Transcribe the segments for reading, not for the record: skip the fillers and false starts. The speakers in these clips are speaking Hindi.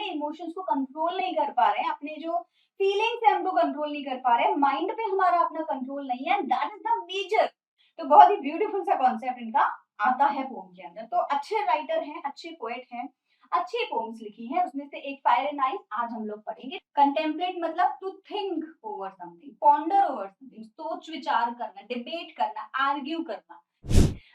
इमोशंस को कंट्रोल नहीं कर पा रहे हैं, अपने जो फीलिंग्स है हमको कंट्रोल नहीं कर पा रहे हैं, माइंड पे हमारा अपना कंट्रोल नहीं है, दैट इज द मेजर। तो बहुत ही ब्यूटीफुल सा कॉन्सेप्ट इनका आता है पोम के अंदर। तो अच्छे राइटर हैं, अच्छे पोएट हैं, अच्छी पोम्स लिखी हैं, उसमें से एक फायर एंड आइस आज हम लोग पढ़ेंगे। कंटेम्पलेट मतलब to think over something, ponder over something, सोच विचार करना, डिबेट करना, आर्ग्यू करना।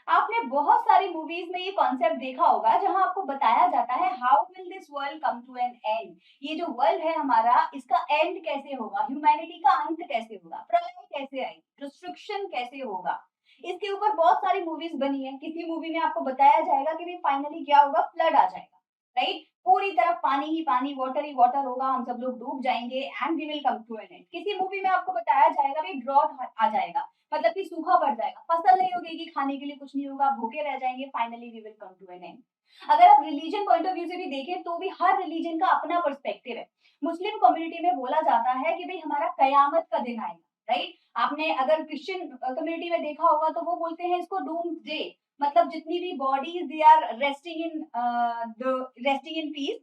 आपने बहुत सारी मूवीज में ये कॉन्सेप्ट देखा होगा जहां आपको बताया जाता है how will this world come to an end, ये जो वर्ल्ड है हमारा, इसका एंड कैसे होगा, ह्यूमैनिटी का अंत कैसे होगा, प्रलय कैसे आएगी, डिस्ट्रक्शन कैसे होगा। इसके ऊपर बहुत सारी मूवीज बनी है। किसी मूवी में आपको बताया जाएगा कि फाइनली क्या होगा, फ्लड आ जाएगा, राइट, पूरी तरफ पानी ही पानी, वाटर ही वाटर होगा, हम सब लोग डूब जाएंगे and we will come to an end. किसी मूवी में आपको बताया जाएगा भी ड्रॉट आ जाएगा, मतलब कि सूखा पड़ जाएगा, फसल नहीं उगेगी, खाने के लिए कुछ नहीं होगा, भूखे रह जाएंगे, finally we will come to an end. अगर आप रिलीजन पॉइंट ऑफ व्यू से भी देखें तो भी हर रिलीजन का अपना पर्सपेक्टिव है। मुस्लिम कम्युनिटी में बोला जाता है कि भाई हमारा कयामत का दिन आएगा, राइट। आपने अगर क्रिश्चियन कम्युनिटी में देखा होगा तो वो बोलते हैं इसको डूम डे, मतलब जितनी भी bodies they are resting in peace,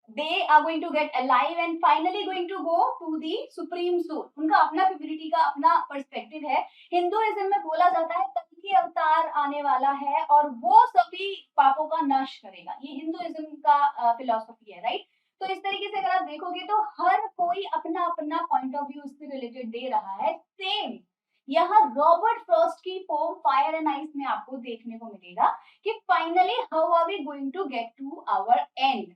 they are going to get alive and finally going to go to the supreme soul। उनका अपना कम्युनिटी का अपना पर्सपेक्टिव है। हिंदुइज्म में बोला जाता है कल अवतार आने वाला है और वो सभी पापों का नाश करेगा, ये हिंदुइज्म का फिलॉसफी है, राइट। तो इस तरीके से अगर आप देखोगे तो हर कोई अपना अपना पॉइंट ऑफ व्यू उससे रिलेटेड दे रहा है। सेम यहाँ रॉबर्ट फ्रॉस्ट की पोम फायर एंड आइस में आपको देखने को मिलेगा कि finally how are we going to get to our end.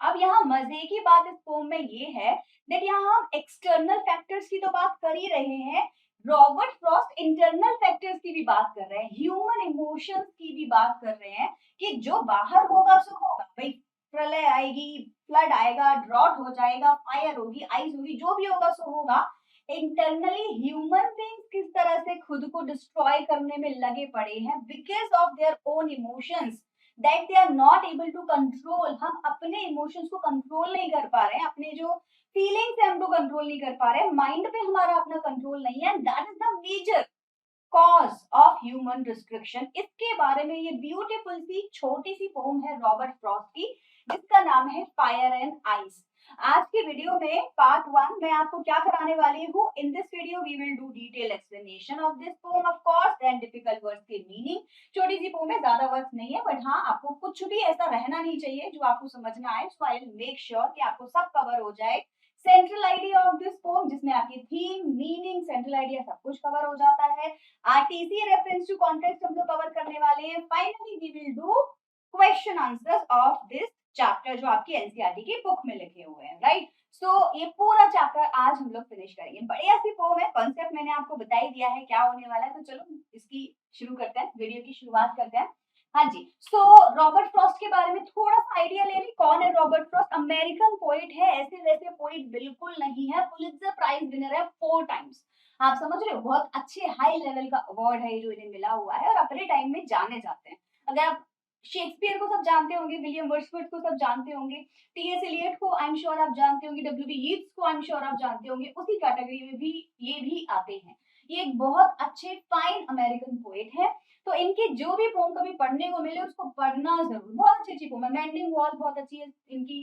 अब यहाँ मजे की बात इस पोम में ये है दैट यहाँ हम एक्सटर्नल फैक्टर्स की तो बात कर ही रहे हैं, रॉबर्ट फ्रॉस्ट इंटरनल फैक्टर्स की भी बात कर रहे हैं, ह्यूमन इमोशंस की भी बात कर रहे हैं कि जो बाहर होगा सो होगा, भाई प्रलय आएगी, फ्लड आएगा, ड्रॉट हो जाएगा, फायर होगी, आइस होगी, जो भी होगा सो होगा। इंटरनली ह्यूमन बीइंग्स किस तरह से खुद को डिस्ट्रॉय करने में लगे पड़े हैं because of their own emotions that they are not able to control. हम अपने इमोशंस को कंट्रोल नहीं कर पा रहे हैं, अपने जो फीलिंग्स है हमको कंट्रोल नहीं कर पा रहे हैं, माइंड पे हमारा अपना कंट्रोल नहीं है, that is the major cause of human destruction. इसके बारे में ये ब्यूटीफुल सी छोटी सी पोम है रॉबर्ट फ्रॉस्ट की जिसका नाम है फायर एंड आइस। आज की वीडियो में पार्ट 1 मैं आपको क्या कराने वाली हूँ, in this video we will do detail explanation of this poem of course and difficult words के मीनिंग। छोटी सी पोम है, ज्यादा वर्ड्स नहीं है, बट हाँ आपको कुछ भी ऐसा रहना नहीं चाहिए जो आपको समझना आए, सो आई विल मेक श्योर कि आपको सब कवर हो जाए। Central idea of this pome जिसमें आपकी थीम, मीनिंग, सेंट्रल आइडिया सब कुछ कवर हो जाता है। आरटीसी रेफरेंस टू कॉन्टेक्स्ट हम लोग कवर करने वाले हैं। Finally we will do question answers of this chapter जो आपकी एनसीईआरटी की बुक में लिखे हुए हैं, राइट। सो ये पूरा चैप्टर आज हम लोग फिनिश करेंगे। बढ़िया सी पोम है, कॉन्सेप्ट मैंने आपको बता ही दिया है क्या होने वाला है, तो चलो इसकी शुरू करते हैं, वीडियो की शुरुआत करते हैं। हाँ जी, सो रॉबर्ट फ्रॉस्ट के बारे में थोड़ा सा आइडिया ले ली। कौन है रॉबर्ट फ्रॉस्ट? अमेरिकन पोइट है, ऐसे वैसे पोइट बिल्कुल नहीं है, पुलित्जर प्राइज विनर है 4 टाइम्स। आप समझ रहे हो, बहुत अच्छे हाई लेवल का अवार्ड है जो इन्हें मिला हुआ है और अपने टाइम में जाने जाते हैं। अगर आप शेक्सपियर को सब जानते होंगे, विलियम वर्ड्सवर्थ को सब जानते होंगे, टीएस एलियट को आई एम श्योर आप जानते होंगे, डब्ल्यू बी यीट्स को आई एम श्योर आप जानते होंगे, उसी कैटेगरी में भी ये भी आते हैं। ये एक बहुत अच्छे फाइन अमेरिकन पोएट है। तो इनकी जो भी पोम कभी पढ़ने को मिले उसको पढ़ना जरूर, बहुत अच्छी अच्छी पोम है। मैंडिंग वॉल बहुत अच्छी है इनकी,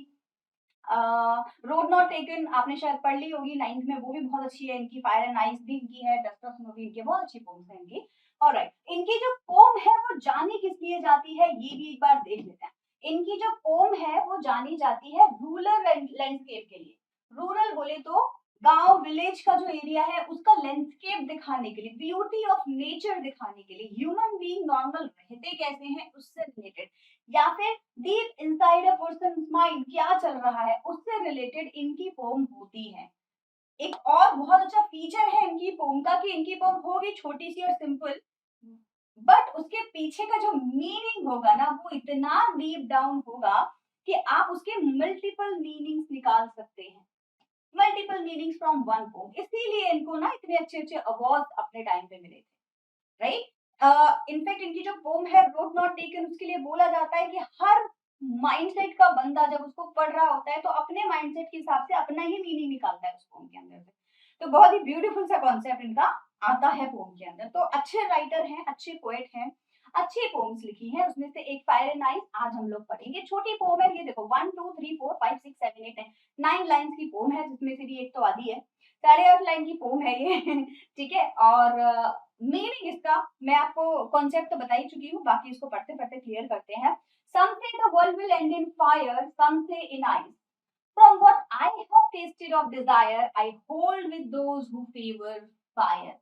रोड नॉट टेकन आपने शायद पढ़ ली होगी 9th में, वो भी बहुत अच्छी है इनकी। फायर एंड आइस भी इनकी है, डस्ट ऑफ स्नो भी इनकी, बहुत अच्छी पोम्स है इनकी। ऑलराइट, इनकी जो पोम है वो जानी किस लिए जाती है ये भी एक बार देख लेते हैं। इनकी जो पोम है वो जानी जाती है रूरल लैंडस्केप के लिए। रूरल बोले तो गांव विलेज का जो एरिया है उसका लैंडस्केप दिखाने के लिए, ब्यूटी ऑफ नेचर दिखाने के लिए, ह्यूमन बीइंग नॉर्मल रहते कैसे हैं उससे रिलेटेड, या फिर deep inside a person mind क्या चल रहा है उससे रिलेटेड इनकी पोम होती है। एक और बहुत अच्छा फीचर है इनकी पोम का कि इनकी पोम होगी छोटी सी और सिंपल, बट उसके पीछे का जो मीनिंग होगा ना वो इतना डीप डाउन होगा कि आप उसके मल्टीपल मीनिंग्स निकाल सकते हैं, multiple meanings from one poem. इसीलिए इनको ना इतने अच्छे अच्छे अवार्ड अपने टाइम पे मिले थे, राइट। इनफैक्ट इनकी जो पोम है रोड नॉट टेकन, उसके लिए बोला जाता है कि हर माइंडसेट का बंदा जब उसको पढ़ रहा होता है तो अपने माइंडसेट के हिसाब से अपना ही मीनिंग निकालता है उस पोम के अंदर से। तो बहुत ही ब्यूटीफुल सा कॉन्सेप्ट इनका आता है पोम के अंदर। तो अच्छे राइटर हैं, अच्छे पोएट हैं, अच्छी पोम्स लिखी हैं, उसमें से एक फायर एंड आइस आज हम लोग पढ़ेंगे। छोटी पोम है, ये देखो 1 2 3 4 5 6 7 8 9 लाइन्स की पोम है, जिसमें से भी एक तो आधी है, 8.5 लाइन की पोम है ये ठीक है। और मीनिंग इसका मैं आपको कॉन्सेप्ट तो बता ही चुकी हूँ, बाकी इसको पढ़ते पढ़ते क्लियर करते हैं। Some say the world will end in fire, some say in ice. From what I have tasted of desire, I hold with those who favor fire.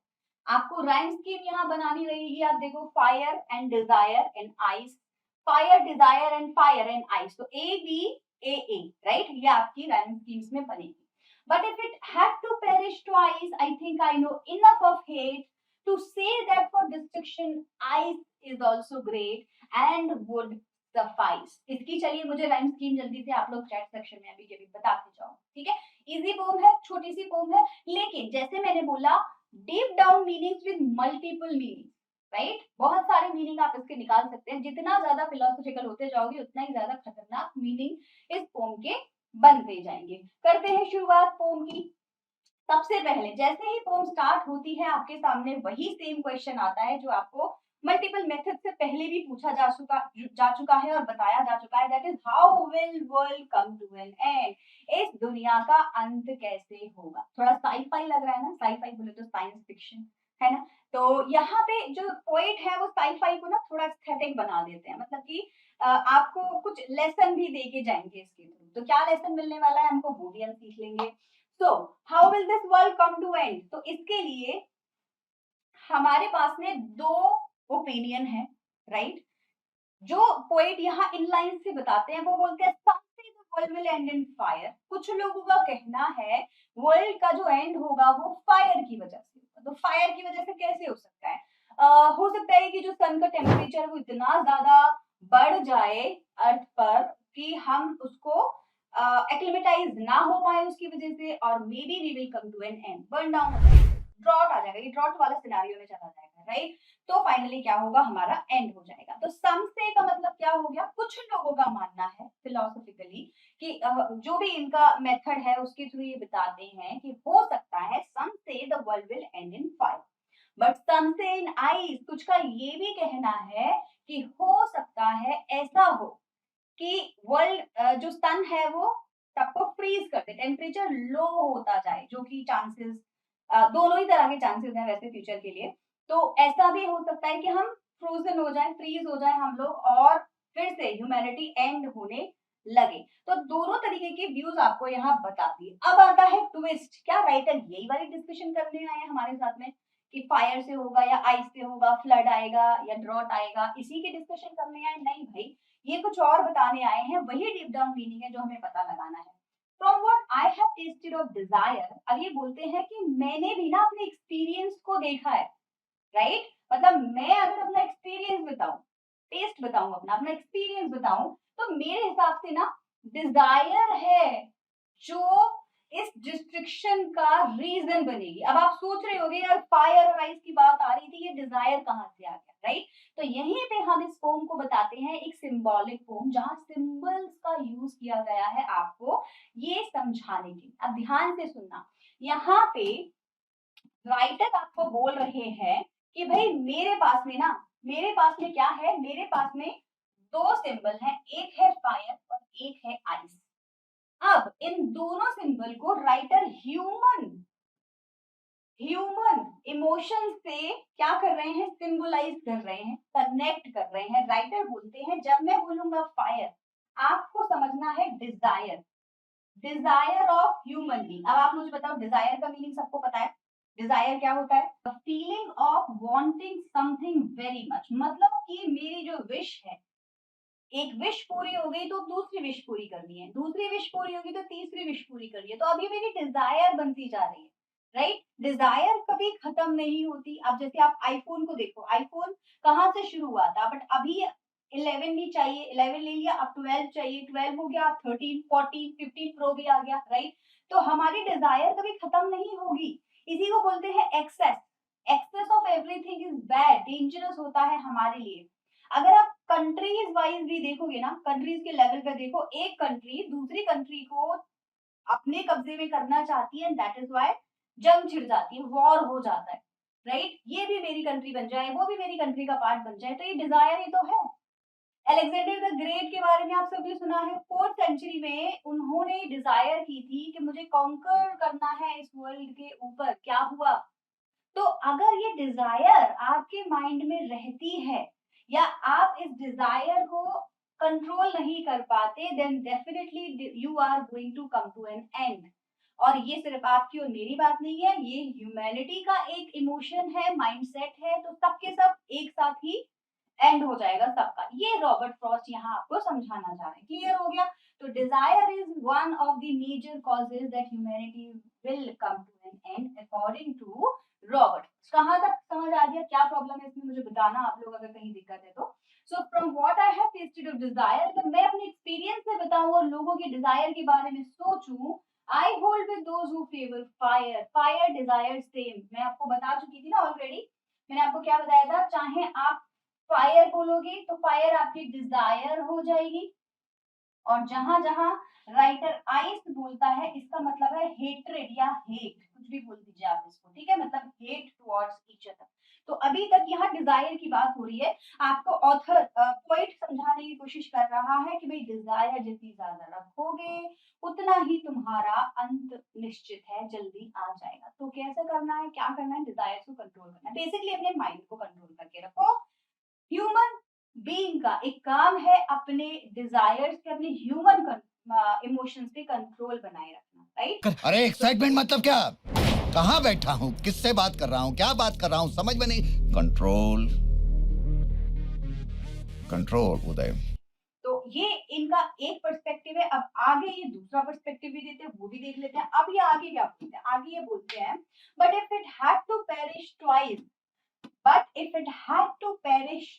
आपको राइम स्कीम यहाँ बनानी रहेगी, आप देखो fire and desire and ice, fire desire and fire and ice, तो ए बी ए राइट, ये आपकी राइम स्कीम्स में बनेगी। But if it had to perish twice, I think I know enough of hate to say that for destruction ice is also great and would suffice. इसकी चलिए मुझे राइम स्कीम जल्दी से आप लोग चैट सेक्शन में अभी के भी बताते जाओ, ठीक है। इजी पोम है, छोटी सी पोम है, लेकिन जैसे मैंने बोला deep down meanings with multiple meaning, right, बहुत सारे मीनिंग आप इसके निकाल सकते हैं। जितना ज्यादा फिलोसॉफिकल होते जाओगे उतना ही ज्यादा खतरनाक मीनिंग इस पोम के बनते जाएंगे। करते हैं शुरुआत पोम की। सबसे पहले जैसे ही पोम स्टार्ट होती है आपके सामने वही सेम क्वेश्चन आता है जो आपको मल्टीपल मेथड से पहले भी पूछा जा चुका है और बताया जा चुका है, that is how will world come to an end, इस दुनिया का अंत कैसे होगा। थोड़ा साई-फाई लग रहा है ना, साई-फाई बोले तो साइंस फिक्शन है ना, तो यहाँ पे जो पोएट है वो साई-फाई को ना थोड़ा एस्थेटिक बना देते हैं, मतलब कि आपको कुछ लेसन भी दे के जाएंगे इसके थ्रू। तो क्या लेसन मिलने वाला है हमको वो भी हम सीख लेंगे। So how will this world come to end, तो इसके लिए हमारे पास में दो ओपिनियन है, राइट। जो पोएट यहाँ इन लाइन से बताते हैं वो बोलते हैं something the world will end in fire. कुछ लोगों का कहना है वर्ल्ड का जो एंड होगा वो फायर की वजह से होगा। तो फायर की वजह से कैसे हो सकता है? हो सकता है कि जो सन का टेम्परेचर वो इतना ज्यादा बढ़ जाए अर्थ पर कि हम उसको एक्लिमेटाइज ना हो पाए उसकी वजह से, और maybe we will come to an end, burn down हो जाएगा, ड्रॉट आ जाएगा, ये ड्रॉट वाला सिनेरियो में चला जाएगा, राइट। तो फाइनली क्या होगा, हमारा एंड हो जाएगा। तो सम से का मतलब क्या हो गया, कुछ लोगों का मानना है फिलोसॉफिकली कि जो भी इनका मेथड है उसके थ्रू ये बताते हैं कि हो सकता है some say the world will end in fire, but some say in ice, कुछ का ये भी कहना है कि हो सकता है ऐसा हो कि वर्ल्ड जो सन है वो सबको फ्रीज कर दे, टेम्परेचर लो होता जाए, जो कि चांसेस दोनों ही तरह के चांसेस हैं वैसे फ्यूचर के लिए। तो ऐसा भी हो सकता है कि हम फ्रोजन हो जाए, फ्रीज हो जाए हम लोग, और फिर से ह्यूमैनिटी एंड होने लगे। तो दोनों तरीके के व्यूज आपको यहाँ बताती है। अब आता है ट्विस्ट, क्या राइटर यही वाली डिस्कशन करने आए हैं हमारे साथ में कि फायर से होगा या आइस से होगा, फ्लड आएगा या ड्रॉट आएगा, इसी की डिस्कशन करने आए? नहीं भाई, ये कुछ और बताने आए हैं, वही डीप डाउन मीनिंग है जो हमें पता लगाना है। From what I have tested of desire, अब ये बोलते हैं कि मैंने भी ना अपने एक्सपीरियंस को देखा है, राइट। मतलब मैं अगर अपना एक्सपीरियंस बताऊं, टेस्ट बताऊं, अपना एक्सपीरियंस बताऊं, तो मेरे हिसाब से ना डिजायर है जो इस डिस्ट्रिक्शन का रीजन बनेगी। अब आप सोच रहे होंगे यार फायर और आइस की बात आ रही थी, ये डिजायर कहाँ से आ गया, राइट। तो यहीं पे हम इस पोम को बताते हैं एक सिंबॉलिक पोम, जहां सिंबल्स का यूज किया गया है आपको ये समझाने के लिए। अब ध्यान से सुनना, यहाँ पे राइटर आपको बोल रहे हैं कि भाई मेरे पास में क्या है, मेरे पास में दो सिंबल हैं, एक है फायर और एक है आइस। अब इन दोनों सिंबल को राइटर ह्यूमन इमोशन से क्या कर रहे हैं, सिंबलाइज कर रहे हैं, कनेक्ट कर रहे हैं। राइटर बोलते हैं जब मैं बोलूंगा फायर, आपको समझना है desire, desire of human being. अब आप मुझे बताओ डिजायर का मीनिंग सबको पता है, डिजायर क्या होता है? Feeling of wanting something very much, मतलब कि मेरी जो विश है, एक विश पूरी हो गई तो दूसरी विश पूरी करनी है, दूसरी विश पूरी होगी तो तीसरी विश पूरी करनी है, तो अब ये मेरी डिजायर बनती जा रही है, राइट। डिजायर कभी खत्म नहीं होती। अब जैसे आप आईफोन को देखो, आईफोन कहाँ से शुरू हुआ था, बट अभी 11 भी चाहिए, 11 ले लिया, अब 12 चाहिए, 12 हो गया, 13 14 15 प्रो भी आ गया, राइट। तो हमारी डिजायर कभी खत्म नहीं होगी। इसी को बोलते हैं excess, excess of everything is bad, dangerous होता है हमारे लिए। अगर आप कंट्रीज वाइज भी देखोगे ना, कंट्रीज के लेवल पे देखो, एक कंट्री दूसरी कंट्री को अपने कब्जे में करना चाहती है, दैट इज व्हाई जंग छिड़ जाती है, वॉर हो जाता है। राइट, ये भी मेरी कंट्री बन जाए, वो भी मेरी कंट्री का पार्ट बन जाए, तो ये डिजायर ही तो है। अलेक्जेंडर द ग्रेट के बारे में आप सभी सुना है, 4th सेंचुरी में उन्होंने डिजायर की थी कि मुझे कॉन्कर करना है इस वर्ल्ड के ऊपर। क्या हुआ? तो अगर ये डिजायर आपके माइंड में रहती है या आप इस डिजायर को कंट्रोल नहीं कर पाते, then definitely you are going to come to an end. और ये सिर्फ आपकी और मेरी बात नहीं है, ये ह्यूमैनिटी का एक इमोशन है, माइंडसेट है, तो सबके सब एक साथ ही एंड हो जाएगा सबका। ये रॉबर्ट फ्रॉस्ट यहाँ आपको समझाना चाह रहे हैं। क्लियर हो गया? तो desire is one of the major causes that humanity will come to an end according to Robert. कहाँ तक समझ आ गया? क्या प्रॉब्लम है इसमें मुझे बताना, आप लोग अगर कहीं दिक्कत है तो। So from what I have tested of desire, अगर मैं अपने एक्सपीरियंस से बताऊं और लोगों के डिजायर के बारे में सोचूं, I hold with those who favour fire. Fire desire same, मैं आपको बता चुकी थी ना ऑलरेडी। मैंने आपको क्या बताया था, चाहे आप फायर बोलोगे तो फायर आपकी डिजायर हो जाएगी, और जहां जहां राइटर आइस बोलता है इसका मतलब है हेट्रेड या हेट, कुछ भी बोल दीजिए आप इसको, ठीक है, मतलब हेट टुवर्ड्स ईच अदर। तो अभी तक यहाँ डिजायर की बात हो रही है, आपको ऑथर पोइट समझाने की कोशिश कर रहा है कि भाई डिजायर जितनी ज्यादा रखोगे उतना ही तुम्हारा अंत निश्चित है, जल्दी आ जाएगा। तो कैसे करना है, क्या करना है? डिजायर को कंट्रोल करना है, बेसिकली अपने माइंड को कंट्रोल करके रखो। ह्यूमन बीइंग का एक काम है अपने डिजायर्स पे, अपने ह्यूमन इमोशंस पे कंट्रोल बनाए रखना, राइट? अरे एक्साइटमेंट मतलब क्या? कहाँ बैठा हूँ, किससे बात कर रहा हूँ, क्या बात कर रहा हूँ, समझ में नहीं। कंट्रोल कंट्रोल उदय। तो ये इनका एक पर्सपेक्टिव है। अब आगे ये दूसरा पर्सपेक्टिव भी देते हैं, वो भी देख लेते हैं। अब ये आगे क्या बोलते हैं? आगे ये बोलते हैं, but if it had to perish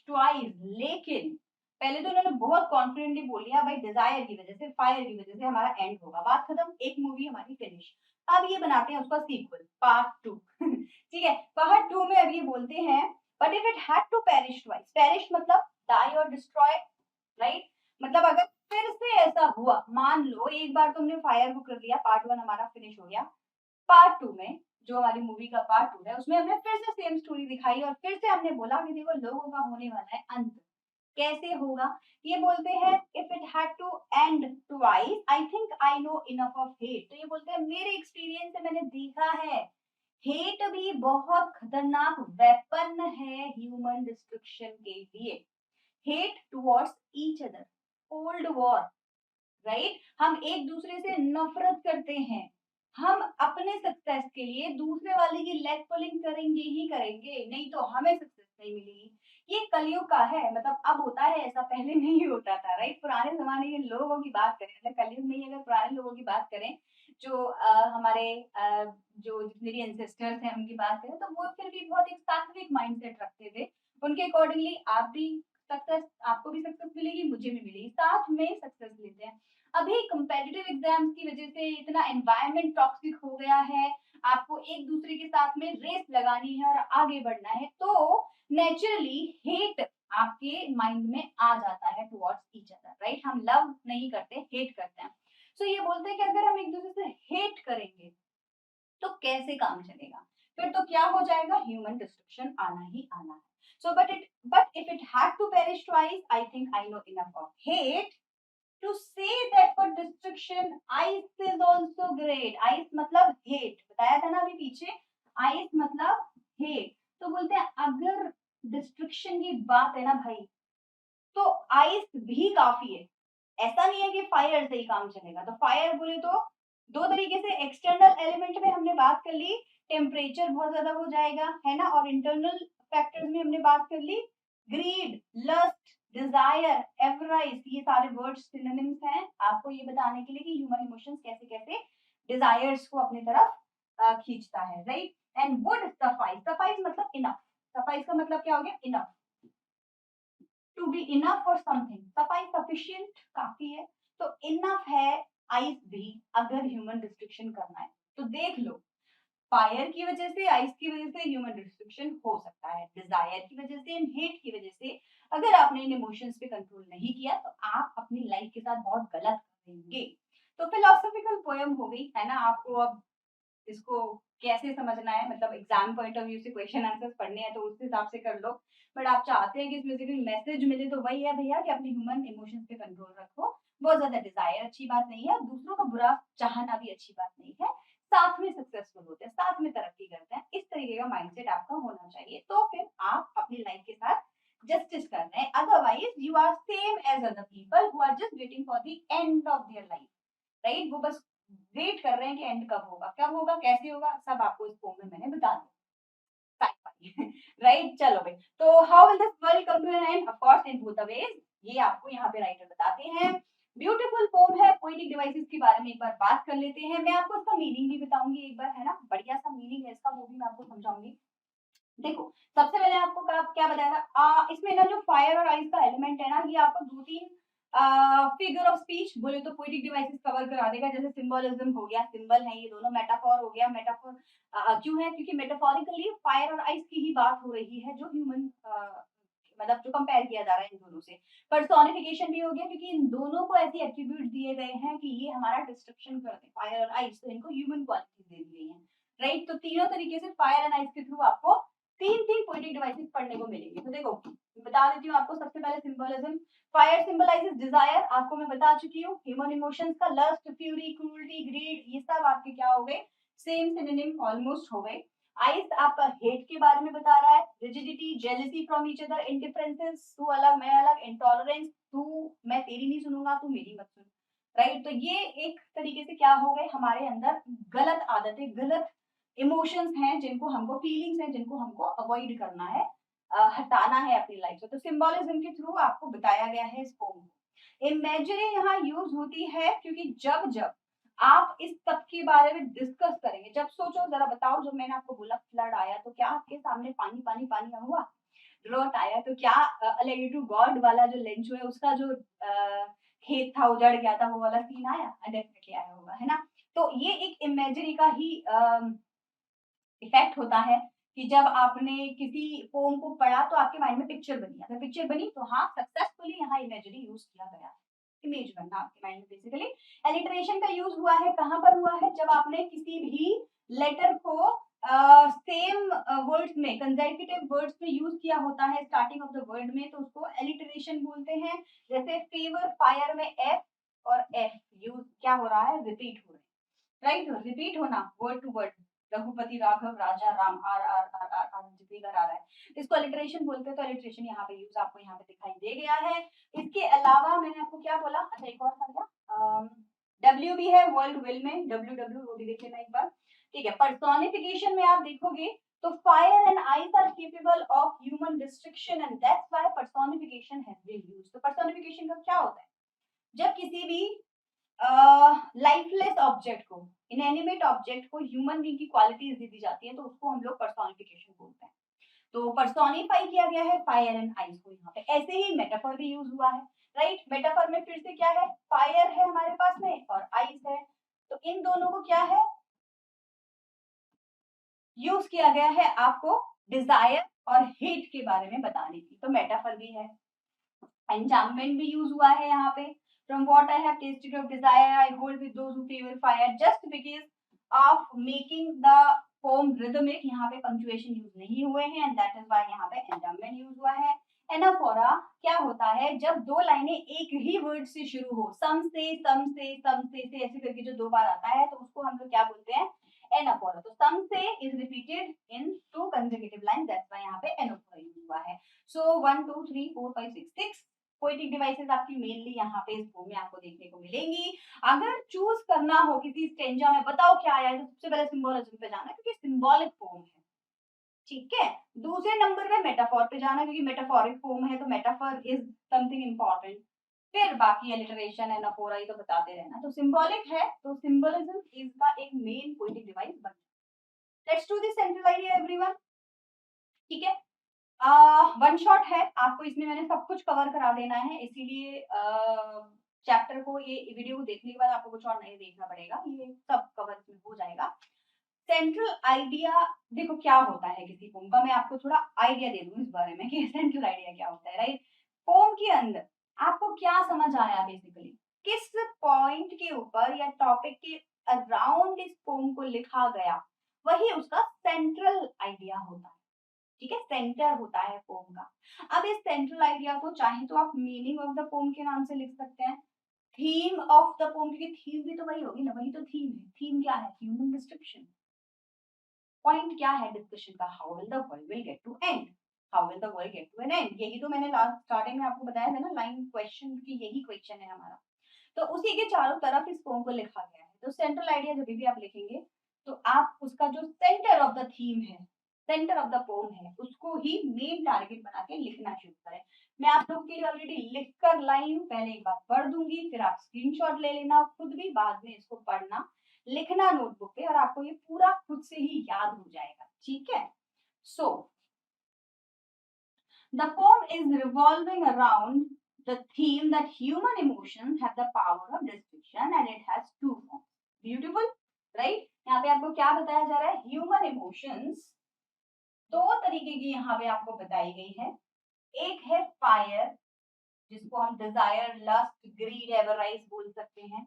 twice, लेकिन पहले तो उन्होंने बहुत कॉन्फिडेंटली बोल लिया भाई डिजायर की वजह से, फायर की वजह से हमारा एंड होगा, बात खत्म, एक मूवी हमारी फिनिश। अब ये बनाते हैं उसका सीक्वल, पार्ट 2 ठीक है, पार्ट 2 में अब ये बोलते हैं, but if it had to perish twice, perish मतलब डाई और डिस्ट्रॉय, राइट? मतलब अगर फिर से ऐसा हुआ, मान लो एक बार तुमने फायर को कर लिया, पार्ट 1 हमारा फिनिश हो गया, पार्ट 2 में जो हमारी मूवी का पार्ट 2 है उसमें हमने फिर से सेम स्टोरी दिखाई और फिर से हमने बोला कि देखो लोगों का होने वाला है अंत। कैसे होगा? ये बोलते हैं if it had to end twice I think I know enough of hate. तो ये बोलते हैं मेरे एक्सपीरियंस से मैंने देखा है हेट भी बहुत खतरनाक वेपन है ह्यूमन डिस्ट्रक्शन के लिए। Hate towards each other, cold war, right? हम एक दूसरे से नफरत करते हैं, हम अपने सक्सेस के लिए दूसरे वाले की लेग पुलिंग करेंगे ही करेंगे, नहीं तो हमें सक्सेस नहीं मिलेगी। ये कलयुग का है, मतलब अब होता है ऐसा, पहले नहीं होता था, राइट? पुराने जमाने के लोगों की बात करें, मतलब कलयुग नहीं, अगर पुराने लोगों की बात करें जो हमारे जो जितने भी एंसेस्टर्स हैं उनकी बात करें, तो वो फिर भी बहुत एक सात्विक माइंडसेट रखते थे। उनके अकॉर्डिंगली आप भी सक्सेस, आपको भी सक्सेस मिलेगी, मुझे भी मिलेगी, साथ में सक्सेस लेते हैं। अभी कंपेटिटिव एग्जाम्स की वजह से इतना एनवायरनमेंट टॉक्सिक हो गया है, आपको एक दूसरे के साथ में रेस लगानी है और आगे बढ़ना है, तो नेचुरली हेट आपके माइंड में आ जाता है टुवर्ड्स ईच अदर, राइट? हम लव नहीं करते, हेट करते हैं। सो ये बोलते हैं कि अगर हम एक दूसरे से हेट करेंगे तो कैसे काम चलेगा? फिर तो क्या हो जाएगा, ह्यूमन डिस्ट्रक्शन आना ही आना है। So but if it had to perish twice I think I know enough of hate to say that for destruction ice is also great। ice मतलब hate, बताया था ना अभी पीछे, ice मतलब hate। तो बोलते हैं अगर डिस्ट्रक्शन की बात है ना भाई, तो आइस भी काफी है। ऐसा नहीं है कि फायर से ही काम चलेगा। तो फायर बोले तो दो तरीके से, एक्सटर्नल एलिमेंट में हमने बात कर ली, टेम्परेचर बहुत ज्यादा हो जाएगा, है ना, और इंटरनल फैक्टर्स में हमने बात कर ली, ग्रीड, लस्ट, डिजायर, एवराइज, ये सारे वर्ड्स सिनोनिम्स हैं आपको ये बताने के लिए कि ह्यूमन इमोशंस कैसे कैसे डिजायर्स को अपनी तरफ खींचता है, right? And would suffice, suffice मतलब इनफ, सफाइस का मतलब क्या हो गया, enough, to be enough for something, suffice sufficient, काफी है, तो इनफ है आइस भी अगर ह्यूमन डिस्ट्रक्शन करना है। तो देख लो, फायर की वजह से, आइस की वजह से ह्यूमन डिस्ट्रक्शन हो सकता है, डिजायर की वजह से, हेट की वजह से। अगर आपने इन इमोशंस पे कंट्रोल नहीं किया तो आप अपनी लाइफ के साथ बहुत गलत करेंगे। तो फिलोसॉफिकल पोएम हो गई, है ना, आपको अब इसको कैसे समझना है, मतलब एग्जाम पॉइंट ऑफ व्यू से क्वेश्चन आंसर्स पढ़ने हैं तो उस हिसाब से कर लो, बट आप चाहते हैं कि इसमें से कोई मैसेज मिले तो वही है भैया कि अपने ह्यूमन इमोशंस पे कंट्रोल रखो। बहुत ज्यादा डिजायर अच्छी बात नहीं है, दूसरों का बुरा चाहना भी अच्छी बात नहीं है, साथ में सक्सेसफुल होते हैं, साथ में तरक्की करते हैं, इस तरीके का माइंडसेट आपका होना चाहिए, तो फिर आप अपनी लाइफ के साथ जस्टिस कर रहे हैं। Otherwise you are same as other people who are just waiting for the end of their life, right? वो बस वेट कर रहे हैं कि एंड कब होगा, कैसे होगा, सब आपको इस पोम में मैंने बता दिया। राइट चलो भाई, तो how will this world come to an end? Of course in both the ways, ये आपको यहाँ पे राइटर बताते हैं। ब्यूटीफुल पोम है, पोएटिक डिवाइसेस के बारे में एक बार बात कर लेते हैं, मैं आपको इसका मीनिंग भी बताऊंगी एक बार, है ना, बढ़िया सा मीनिंग है इसका, वो भी मैं आपको समझाऊंगी। देखो सबसे पहले आपको क्या बताया था, इसमें ना जो फायर और आइस का एलिमेंट है ना, ये आपको दो तीन फिगर ऑफ स्पीच बोले तो पोएटिक डिवाइसेस कवर करा देगा, जैसे सिंबलिज्म हो गया, सिंबल है ये दोनों, मेटाफोर हो गया, मेटाफोर क्यों है, क्योंकि मेटाफोरिकली फायर और आइस की ही बात हो रही है, जो ह्यूमन मतलब जो कंपेयर किया जा रहा है इन दोनों से। पर्सोनिफिकेशन भी हो गया, क्योंकि इन दोनों को ऐसे एट्रीब्यूट दिए गए हैं कि ये हमारा डिस्क्रिप्शन करते हैं, फायर और आइस, तो इनको ह्यूमन क्वालिटीज दे दी गई है, राइट? तो तीनों तरीके से फायर एंड आइस के थ्रू आपको तीन तीन पोएटिक डिवाइसेस पढ़ने को मिलेंगे। तो देखो बता देती हूँ आपको, सबसे पहले सिंबलिज्म, फायर सिंबलाइजेस डिजायर, आपको मैं बता चुकी हूँ, ह्यूमन इमोशंस का लस्ट, फ्यूरी, क्रूरटी, ग्रीड, ये सब आपके क्या हो गए, सेम सिनोनिम ऑलमोस्ट हो गए। आइस आपका हेट के बारे में बता रहा है, rigidity, jealousy from each other, indifferences, तू अलग मैं अलग, इंटॉलरेंस, तू मैं तेरी नहीं सुनूंगा तू मेरी मत सुन, राइट? तो ये एक तरीके से क्या हो गए, हमारे अंदर गलत आदतें, गलत इमोशंस हैं जिनको हमको, फीलिंग्स हैं जिनको हमको अवॉइड करना है, हटाना है अपनी लाइफ से। तो सिंबलिज्म के थ्रू आपको बताया गया है इस पोम को। इमेजरी यहाँ यूज होती है क्योंकि जब जब आप इस सब के बारे में डिस्कस करेंगे, जब सोचो जरा बताओ, जब मैंने आपको बोला फ्लड आया तो क्या आपके सामने पानी पानी पानी हुआ? ड्रॉट आया तो क्या अलग टू गॉड वाला जो लेंचो है उसका जो खेत था उजड़ गया था, वो वाला सीन आया? डेफिनेटली आया होगा, है ना? तो ये एक इमेजरी का ही इफेक्ट होता है कि जब आपने किसी पोम को पढ़ा तो आपके माइंड में पिक्चर बनी, अगर पिक्चर बनी तो हाँ सक्सेसफुली यहाँ इमेजरी यूज किया गया, इमेज बनना आपके माइंड में। बेसिकली एलिटरेशन का यूज हुआ है, कहाँ पर हुआ है, जब आपने किसी भी लेटर को सेम वर्ड्स में, कंसेक्यूटिव वर्ड्स में यूज किया होता है स्टार्टिंग ऑफ द वर्ड में, तो उसको एलिटरेशन बोलते हैं। जैसे फेवर, फायर में एफ और एफ यूज क्या हो रहा है, रिपीट हो रहा है, राइट? रिपीट होना word to word, Raghupati Raghav Raja Ram, R R R R R जिक्र आ रहा है, इसको अलिटरेशन बोलते हैं। तो अलिटरेशन यहाँ पे यूज आपको यहाँ पे दिखाई दे गया है। इसके अलावा मैंने आपको क्या बोला, अच्छा एक और था क्या, डब्ल्यू भी है वर्ल्ड विल में, डब्ल्यू डब्ल्यू वो भी देख लेना एक बार, ठीक है? पर्सोनिफिकेशन में आप देखोगे तो fire and ice are capable of human destruction and that's why personification has been used. तो पर्सोनिफिकेशन का क्या होता है, जब किसी भी लाइफलेस ऑब्जेक्ट को, इनएनिमेट ऑब्जेक्ट को ह्यूमन बीइंग की क्वालिटीज दे दी जाती है तो उसको हम लोग पर्सोनिफिकेशन बोलते हैं। तो पर्सोनिफाई किया गया है फायर एंड आइस को यहाँ पे। ऐसे ही मेटाफर भी यूज हुआ है, राइट? मेटाफर में फिर से क्या है, फायर है हमारे पास में और आइस है, तो इन दोनों को क्या है यूज किया गया है, आपको डिजायर और हेट के बारे में बताने की। तो मेटाफर भी है, एन्चांटमेंट भी यूज हुआ है यहाँ पे। From what I have tasted of desire, I hold with those who favor fire, just because of making the poem rhythmic। यहाँ पे पंक्चुएशन यूज नहीं हुए हैं and that is why यहाँ पे एन्चांटमेंट यूज हुआ है। एनाफोरा क्या होता है, जब दो लाइनें एक ही वर्ड से शुरू हो, सम से सम से सम से ऐसे करके जो दो बार आता है तो उसको हम लोग क्या बोलते हैं, एनाफोरा। तो सम से is repeated in to consecutive line, that's why यहाँ पे एनाफोरा यूज हुआ है। सो 1 2 3 4 5 6 6 पोएटिक डिवाइसेस आपकी मेनली यहाँ पे इस पोम में आपको देखने को मिलेंगी। अगर चूज करना हो किसी स्टेंजा में, बताओ क्या आया है, तो सबसे पहले सिंबोलिज्म पे जाना क्योंकि सिंबॉलिक पोम है, ठीक है? दूसरे नंबर पे मेटाफोर पे जाना क्योंकि मेटाफोरिक पोम है, तो मेटाफोर इज समथिंग इंपॉर्टेंट। फिर बाकी एलिटरेशन है, नफोरा, ये तो बताते रहना। तो सिंबॉलिक है तो सिंबलिज्म इसका एक मेन पोएटिक डिवाइस बन। Let's do the central idea everyone, ठीक है? वन शॉट है, आपको इसमें मैंने सब कुछ कवर करा देना है, इसीलिए चैप्टर को, ये वीडियो को देखने के बाद आपको कुछ और नहीं देखना पड़ेगा, ये सब कवर हो जाएगा। सेंट्रल आइडिया देखो क्या होता है किसी पोम का, मैं आपको थोड़ा आइडिया दे दूं इस बारे में कि सेंट्रल आइडिया क्या होता है, राइट? पोम के अंदर आपको क्या समझ आया, बेसिकली किस पॉइंट के ऊपर या टॉपिक के अराउंड इस पोम को लिखा गया वही उसका सेंट्रल आइडिया होता है, ठीक है, सेंटर होता है पोम का। अब इस सेंट्रल आइडिया को चाहे तो आप मीनिंग ऑफ द पोम के नाम से लिख सकते हैं, थीम ऑफ द पोम, क्योंकि थीम भी तो वही होगी ना, वही तो थीम है। थीम क्या है? Human destruction. पॉइंट क्या है डिस्कशन का? How will the world will get to end, how will the world get to an end. यही तो मैंने लास्ट स्टार्टिंग में आपको बताया था ना, लाइन क्वेश्चन की यही क्वेश्चन है हमारा। तो उसी के चारों तरफ इस पोम को लिखा गया है। तो सेंट्रल आइडिया जब भी आप लिखेंगे तो आप उसका जो सेंटर ऑफ द थीम है, सेंटर ऑफ द पोम है, उसको ही मेन टारगेट बना के लिखना शुरू करें। मैं आप लोगों के लिए ऑलरेडी लिखकर लाई हूँ, पहले एक बार पढ़ दूंगी, फिर आप स्क्रीनशॉट ले लेना खुद भी, बाद में इसको पढ़ना, लिखना नोटबुक पे, और आपको ये पूरा खुद से ही याद हो जाएगा, ठीक है। सो the pome is revolving around the theme that human emotions have the power of destruction and it has two forms. Beautiful, right? यहाँ पे आपको क्या बताया जा रहा है? ह्यूमन इमोशंस दो तरीके की यहाँ पे आपको बताई गई है। एक है फायर, जिसको हम डिजायर, लस्ट, ग्रीड, एवराइज बोल सकते हैं।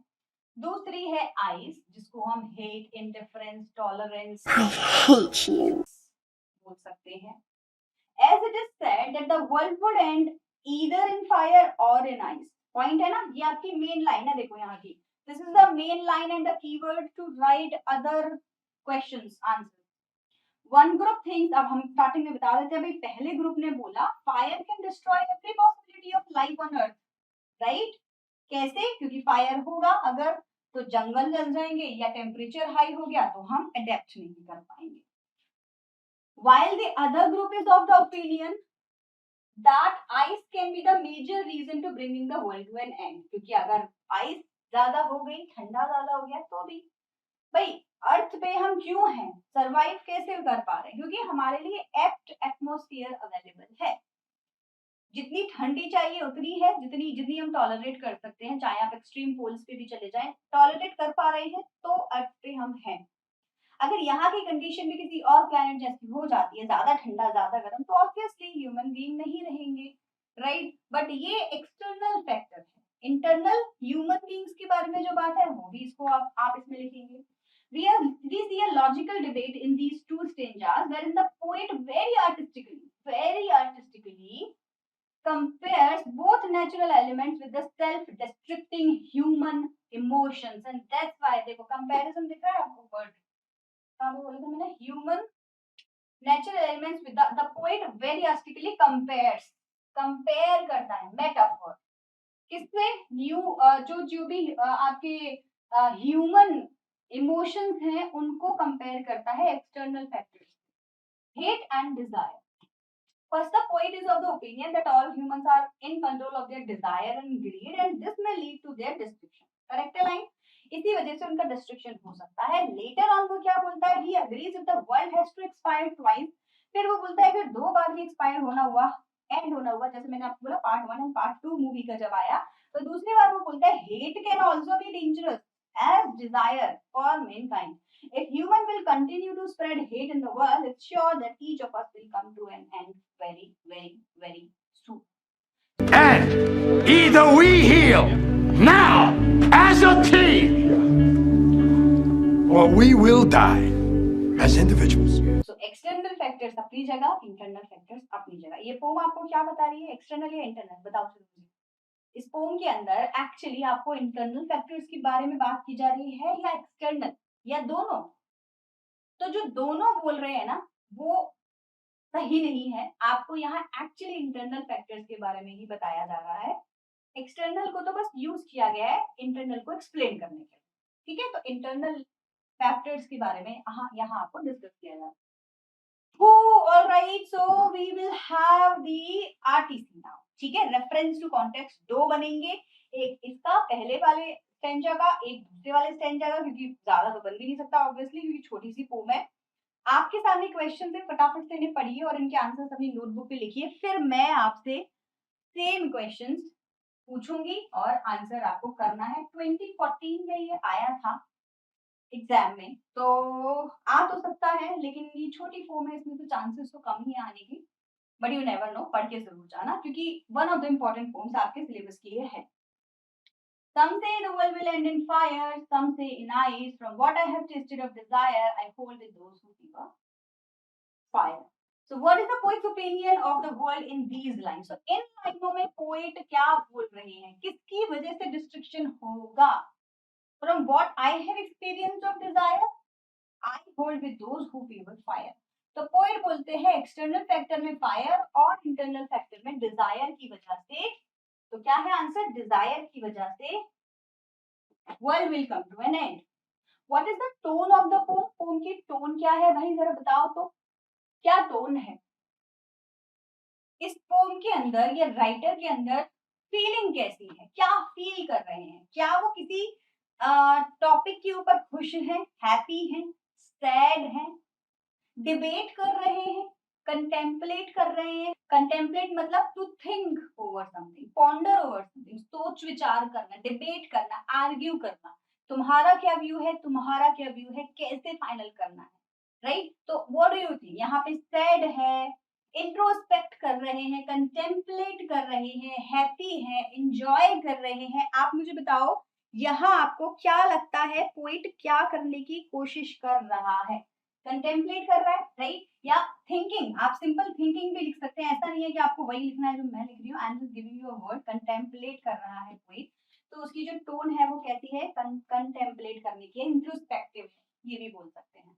दूसरी है आइस, जिसको हम हेट, इंडिफरेंस, टॉलरेंस बोल सकते हैं। As it is said that the world would end either in fire or in ice. Point है ना, ये आपकी मेन लाइन है, देखो यहाँ की। This is the main line and the keyword to write other questions answers. One group thinks, अब हम स्टार्टिंग में बता देते हैं भाई, पहले ग्रुप ने बोला fire can destroy every possibility of life on earth, right? कैसे? क्योंकि फायर होगा अगर तो जंगल जल जाएंगे, या टेम्परेचर हाई हो गया तो हम अडेप्ट नहीं कर पाएंगे। While the other group is of the opinion that ice can be the major reason to bringing the world to an end, क्योंकि अगर आइस ज्यादा हो गई, ठंडा ज्यादा हो गया, तो भी भाई अर्थ पे हम क्यों हैं, सरवाइव कैसे कर पा रहे हैं? क्योंकि हमारे लिए एप्ट एटमॉस्फेयर अवेलेबल है। जितनी ठंडी चाहिए उतनी है, जितनी जितनी हम टॉलरेट कर सकते हैं, चाहे आप एक्सट्रीम पोल्स पे भी चले जाएं, टॉलरेट कर पा रहे हैं तो अर्थ पे हम हैं। अगर यहाँ की कंडीशन भी किसी और प्लैनेट जैसी हो जाती है, ज्यादा ठंडा ज्यादा गर्म, तो ऑब्वियसली ह्यूमन बीइंग नहीं रहेंगे, राइट? बट ये एक्सटर्नल फैक्टर है। इंटरनल ह्यूमन बीइंग्स के बारे में जो बात है वो भी इसको आप इसमें लिखेंगे। We see a logical debate in these two stanzas wherein the poet very artistically compares both natural elements with the self-destructing human emotions, and that's why देखो comparison दिख रहा है आपको वर्ड बोला था मैंने, human natural elements with the poet very artistically compare करता है, मेटाफोर किससे? जो भी आपके ह्यूमन इमोशंस हैं उनको कंपेयर करता है external factors, hate and Dzire. First, the poet is of the opinion that all humans are in control of their desire and greed, and this may lead to their destruction. Correct line? इसी वजह से उनका डिस्ट्रक्शन हो सकता है। लेटर ऑन वो क्या बोलता है? He agrees if the world has to expire twice. फिर वो बोलता है अगर दो बार भी एक्सपायर होना हुआ, एंड होना हुआ, जैसे मैंने आपको बोला पार्ट 1 एंड पार्ट 2 मूवी का जब आया, तो दूसरी बार वो बोलता है hate can also be dangerous as desire for mankind. If human will continue to spread hate in the world, it's sure that each of us will come to an end very, very, very soon. And either we heal now as a team, or we will die as individuals. So external factors अपनी जगह, internal factors अपनी जगह। ये पोम आपको क्या बता रही है, एक्सटर्नल या इंटरनल? बताओ मुझे। इस पोम के अंदर एक्चुअली आपको इंटरनल फैक्टर्स के बारे में बात की जा रही है या एक्सटर्नल, या दोनों? तो जो दोनों बोल रहे हैं ना वो सही नहीं है। आपको यहाँ एक्चुअली इंटरनल फैक्टर्स के बारे में ही बताया जा रहा है। एक्सटर्नल को तो बस यूज किया गया है इंटरनल को एक्सप्लेन करने के लिए, ठीक है? तो इंटरनल फैक्टर्स के बारे में यहाँ आपको डिस्कस किया जा रहा है। All right, so we will have the RTC now. ठीक है, रेफरेंस टू कॉन्टेक्स्ट दो बनेंगे, एक इसका पहले वाले स्टेंजा का, एक दूसरे वाले स्टेंजा का, क्योंकि ज्यादा तो बन भी नहीं सकता ऑब्वियसली, क्योंकि छोटी सी पोम है। आपके सामने क्वेश्चन है, फटाफट से इन्हें पढ़िए और इनके आंसर्स अपनी नोटबुक पे लिखिए। फिर मैं आपसे सेम क्वेश्चंस पूछूंगी और आंसर आपको करना है। 2014 में ये आया था एग्जाम में, तो आ तो सकता है, लेकिन ये छोटी फॉर्म है, इसमें तो चांसेस तो कम ही आने की, बट यू नेवर नो, पढ़ के जरूर जाना, क्योंकि one of the important forms आपके सिलेबस के लिए है। Some say the world will end in fire, some say in ice. From what I have tasted of desire, I hold with those who fever fire. So what is the poet's opinion of the world in these lines? So इन लाइनों में poet क्या बोल रहे हैं, किसकी वजह से destruction होगा? From what I have experienced of desire, I hold with those who fever fire. तो poet बोलते हैं external factor में fire और internal factor में desire की वजह से. तो क्या है आंसर? desire की वजह से world will come to an end. What is the tone of the poem? poem की tone क्या है भाई, जरा बताओ तो क्या टोन है इस पोम के अंदर या राइटर के अंदर? फीलिंग कैसी है, क्या फील कर रहे हैं? क्या वो किसी टॉपिक के ऊपर खुश हैं, हैप्पी हैं, सैड हैं, डिबेट कर रहे हैं, कंटेम्पलेट कर रहे हैं? कंटेम्पलेट मतलब to think over something, ponder over something, सोच विचार करना, डिबेट करना, आर्ग्यू करना. तुम्हारा क्या व्यू है, तुम्हारा क्या व्यू है, कैसे फाइनल करना है, राइट? तो व्हाट डू यू थिंक? यहाँ पे सैड है, इंट्रोस्पेक्ट कर रहे हैं, कंटेम्पलेट कर रहे हैं, हैप्पी है, एंजॉय कर रहे हैं. आप मुझे बताओ यहाँ आपको क्या लगता है पोइट क्या करने की कोशिश कर रहा है? कंटेम्पलेट कर रहा है, राइट? या थिंकिंग? आप सिंपल थिंकिंग भी लिख सकते हैं, ऐसा नहीं है कि आपको वही लिखना है जो मैं लिख रही हूँ. I am just giving you a word. Contemplate कर रहा है पोइट, तो उसकी जो टोन है वो कैसी है? कंटेम्पलेट करने की, इंट्रोस्पेक्टिव है, ये भी बोल सकते हैं.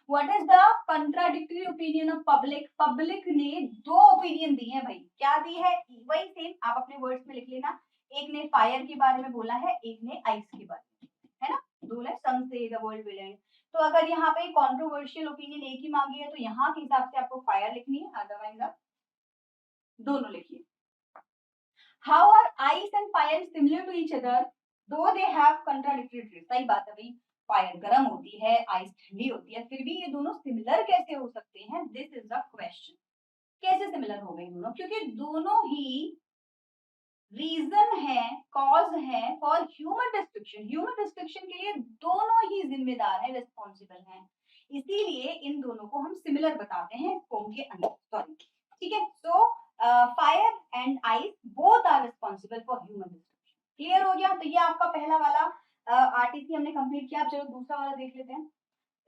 What is the contradictory opinion of public? Public ने दो ओपिनियन दी है भाई. क्या दी है? वही सेम आप अपने वर्ड्स में लिख लेना. एक ने फायर के बारे में बोला है, एक ने आइस के बारे में, है ना? दो है some say the world will end. तो अगर यहाँ पे कॉन्ट्रोवर्शियल ओपिनियन एक ही मांगी है तो यहाँ के हिसाब से आपको फायर लिखनी है, अदरवाइज आप दोनों लिखिए. How are ice and fire similar to each other though they have contradictory traits? सही बात है भाई, फायर गर्म होती है, आइस ठंडी होती है, फिर भी ये दोनों सिमिलर कैसे हो सकते हैं? This is the question. कैसे सिमिलर हो गए दोनों? क्योंकि दोनों ही रीजन है, कॉज है for human destruction. Human destruction के लिए दोनों ही जिम्मेदार है, रिस्पॉन्सिबल हैं. इसीलिए इन दोनों को हम सिमिलर बताते हैं पोम के अंदर. सॉरी, ठीक है. So fire and ice both are responsible for human destruction. Clear हो गया? तो ये आपका पहला वाला आरटीसी हमने कंप्लीट किया. चलो दूसरा वाला देख लेते हैं.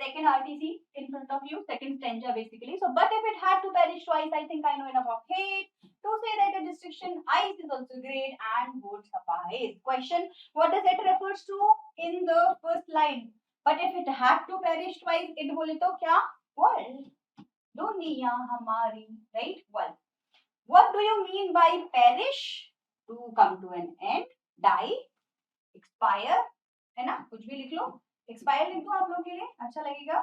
Second RTC in front of you, second stanza basically. So, but if it had to perish twice, I think I know enough of hate to say that a destruction ice is also great and would suffice. Question: what does it refers to in the first line? But if it had to perish twice, it बोले तो क्या? World, दुनिया हमारी, right? World. What do you mean by perish? To come to an end, die, expire, है ना? कुछ भी लिख लो. एक्सपायर लिख दो आप लोग के लिए, अच्छा लगेगा.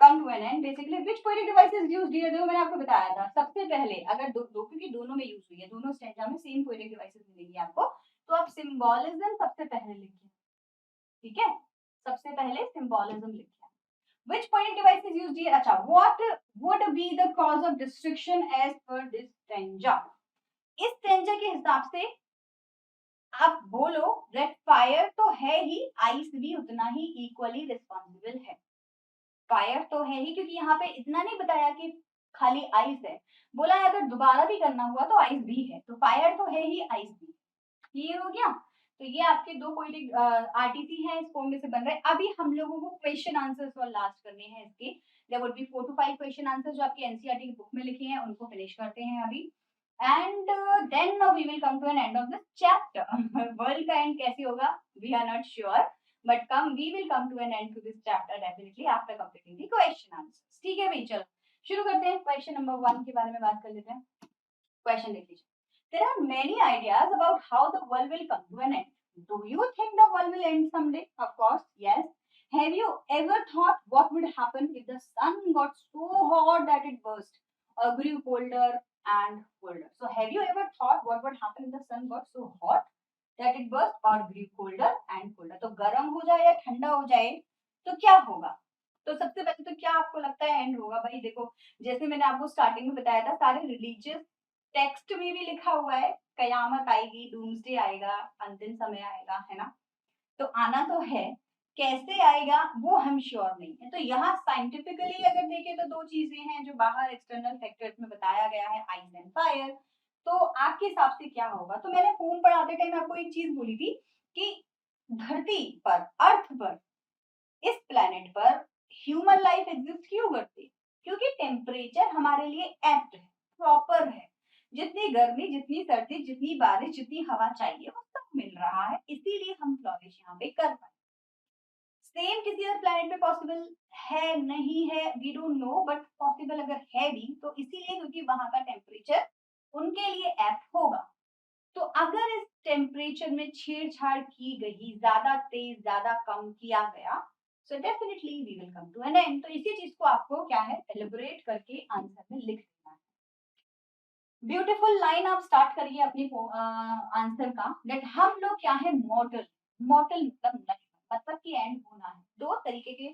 Come to an end basically which poetic device is used here? जो मैंने आपको बताया था सबसे पहले, अगर दो क्योंकि दोनों में यूज हुई है, दोनों स्टैंजा में सेम पोएटिक डिवाइसेस मिलेंगी आपको, तो आप सिंबोलिज्म सबसे पहले लिखिए. ठीक है, सबसे पहले सिंबोलिज्म लिखिए. Which poetic device is used here? अच्छा, what would be the cause of destruction as per this stanza? इस स्टैंजा के हिसाब से आप बोलो दैट फायर तो है ही, आइस भी उतना ही इक्वली रिस्पॉन्सिबल है. फायर तो है ही क्योंकि यहाँ पे इतना नहीं बताया कि खाली आइस है, बोला है अगर दोबारा भी करना हुआ तो आइस भी है, तो फायर तो है ही, आइस भी. क्लियर हो गया? तो ये आपके दो पोएटिक आरटीसी हैं, इस फॉर्म में से बन रहे हैं. अभी हम लोगों को क्वेश्चन आंसर्स और लास्ट करने हैं इसके. There would be 4 to 5 question answers जो आपके एनसीईआरटी की बुक में लिखे हैं, उनको फिनिश करते हैं अभी. And then we will come to an end of this chapter. World का end कैसे होगा? We are not sure, but we will come to an end to this chapter definitely after completing the question answers. ठीक है भाई, चलो शुरू करते हैं. क्वेश्चन नंबर 1 के बारे में बात कर लेते हैं. क्वेश्चन देख लीजिए. There are many ideas about how the world will come to an end. Do you think the world will end someday? Of course, yes. Have you ever thought what would happen if the sun got so hot that it burst or grew colder and colder? So have you ever thought what would happen if the sun got so hot that it burst or grew colder and colder? तो गर्म हो जाए या ठंडा हो जाए तो क्या होगा? तो सबसे पहले तो क्या आपको लगता है एंड होगा? भाई देखो, जैसे मैंने आपको स्टार्टिंग में बताया था, सारे रिलीजियस टेक्स्ट में भी लिखा हुआ है कयामत आएगी, डूम्सडे आएगा, अंतिम समय आएगा, है ना? तो आना तो है, कैसे आएगा वो हम श्योर नहीं है. तो यहाँ साइंटिफिकली अगर देखें तो दो चीजें हैं जो बाहर एक्सटर्नल फैक्टर्स में बताया गया है, आइस एंड फायर. तो आपके हिसाब से क्या होगा? तो मैंने पोम पढ़ाते टाइम आपको एक चीज बोली थी कि धरती पर, अर्थ पर, इस प्लेनेट पर ह्यूमन लाइफ एग्जिस्ट क्यों करती? क्योंकि टेम्परेचर हमारे लिए एप्ट है, प्रॉपर है। जितनी गर्मी, जितनी सर्दी, जितनी बारिश, जितनी हवा चाहिए वो सब मिल रहा है, इसीलिए हम फ्लॉरिश यहाँ पे कर पाए। सेम किसी और प्लेनेट पे पॉसिबल है नहीं है, we don't know, but possible अगर है भी तो इसीलिए क्योंकि वहां का टेम्परेचर उनके लिए एप्ट होगा। तो अगर इस टेम्परेचर में छेड़छाड़ की गई, ज्यादा तेज ज्यादा कम किया गया, so definitely we will come to an end. तो इसी चीज को आपको क्या है, एलिबोरेट करके आंसर में लिख देना है। ब्यूटीफुल लाइन आप स्टार्ट करिए अपनी आंसर का, दैट हम लोग क्या है, मॉडल। मॉडल मतलब नहीं, मतलब कि एंड होना है। दो तरीके के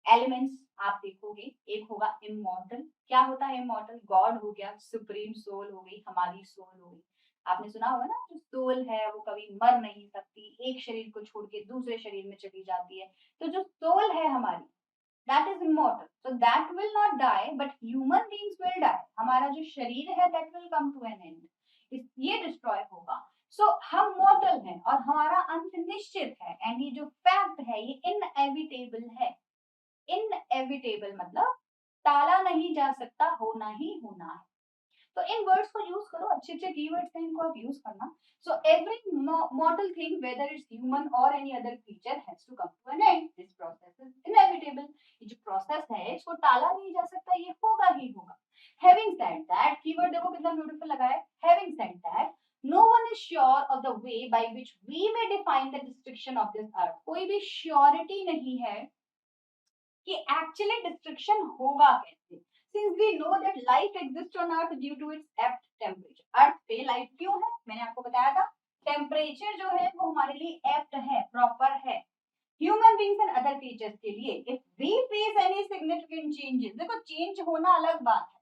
एलिमेंट्स आप देखोगे, एक होगा इमॉर्टल। क्या होता है इमॉर्टल? गॉड हो गया, सुप्रीम सोल हो गई, हमारी सोल हो गई। आपने सुना होगा ना, जो सोल है वो कभी मर नहीं सकती, एक शरीर को छोड़ के दूसरे शरीर में चली जाती है। तो जो सोल है हमारी, that is immortal, so that will not die, but human beings will die। हमारा जो शरीर है that will come to an end, ये डिस्ट्रॉय होगा। सो हम मॉर्टल हैं और हमारा अंत निश्चित है, एंड ये जो फैक्ट है ये इनएविटेबल है। इनएविटेबल मतलब टाला नहीं जा सकता, होना ही होना है। तो इन वर्ड्स को यूज करो, अच्छे अच्छे कीवर्ड्स हैं, इनको आप यूज करना। So every mortal thing whether it's human or any other creature has to come to an end, this process is inevitable. ये जो प्रोसेस है इसको टाला नहीं जा सकता, ये होगा ही होगा। हैविंग सेड दैट, कीवर्ड देखो कितना ब्यूटीफुल लगा है, having said that, no one is sure of the way by which we may define the destruction of this earth। कोई भी श्योरिटी नहीं है कि एक्चुअली डिस्ट्रक्शन होगा कैसे। Since we know that life exists on earth due to its apt temperature, अर्थ पे लाइफ क्यों है, मैंने आपको बताया था, टेम्परेचर जो है वो हमारे लिए एप्ट है, प्रॉपर है। Human beings and other creatures के लिए, if we face any significant changes, देखो चेंज होना अलग बात है,